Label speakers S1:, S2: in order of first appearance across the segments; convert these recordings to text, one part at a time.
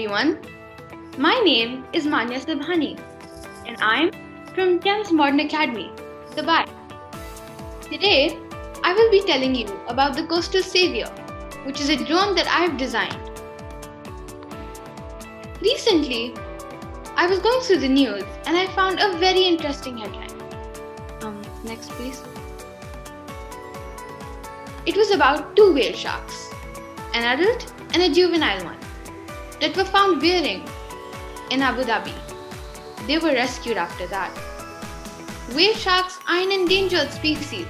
S1: everyone. My name is Manya Sabhani and I'm from GEMS Modern Academy, Dubai. Today, I will be telling you about the Coastal Savior, which is a drone that I have designed. Recently, I was going through the news and I found a very interesting headline. Next please. It was about two whale sharks, an adult and a juvenile one, that were found weighing in Abu Dhabi. They were rescued after that. Whale sharks are an endangered species.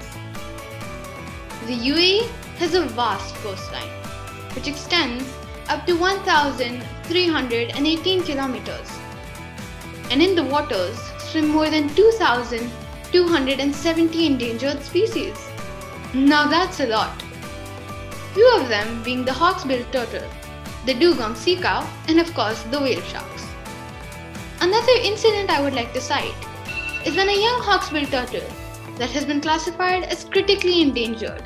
S1: The UAE has a vast coastline, which extends up to 1,318 kilometers. And in the waters swim more than 2,270 endangered species. Now that's a lot. Few of them being the hawksbill turtle, the dugong sea cow, and of course the whale sharks. Another incident I would like to cite is when a young hawksbill turtle that has been classified as critically endangered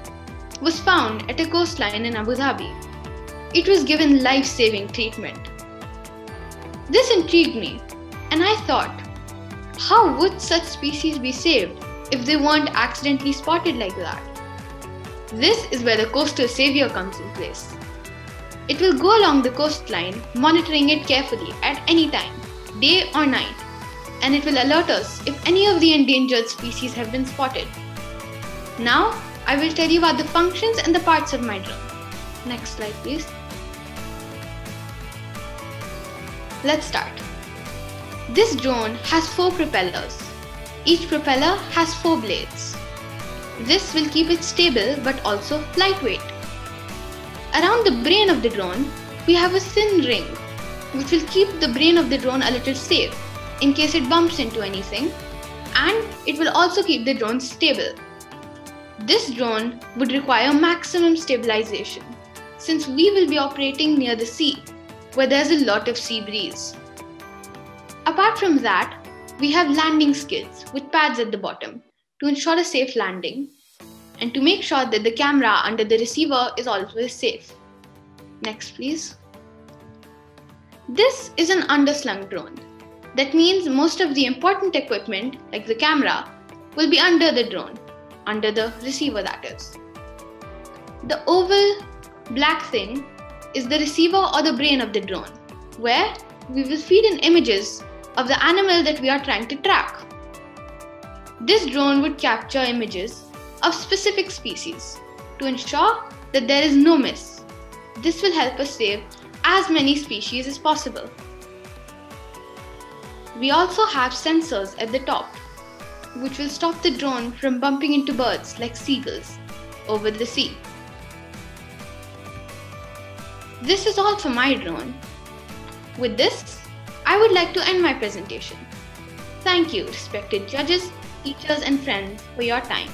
S1: was found at a coastline in Abu Dhabi. It was given life-saving treatment. This intrigued me, and I thought, how would such species be saved if they weren't accidentally spotted like that? This is where the Coastal Savior comes in place. It will go along the coastline, monitoring it carefully at any time, day or night, and it will alert us if any of the endangered species have been spotted. Now, I will tell you about the functions and the parts of my drone. Next slide, please. Let's start. This drone has 4 propellers. Each propeller has 4 blades. This will keep it stable but also lightweight. Around the brain of the drone, we have a thin ring, which will keep the brain of the drone a little safe in case it bumps into anything, and it will also keep the drone stable. This drone would require maximum stabilization since we will be operating near the sea, where there's a lot of sea breeze. Apart from that, we have landing skids with pads at the bottom to ensure a safe landing and to make sure that the camera under the receiver is always safe. Next please. This is an underslung drone. That means most of the important equipment, like the camera, will be under the drone, under the receiver that is. The oval black thing is the receiver or the brain of the drone, where we will feed in images of the animal that we are trying to track. This drone would capture images of specific species to ensure that there is no miss. This will help us save as many species as possible. We also have sensors at the top, which will stop the drone from bumping into birds like seagulls over the sea. This is all for my drone. With this, I would like to end my presentation. Thank you, respected judges, teachers and friends, for your time.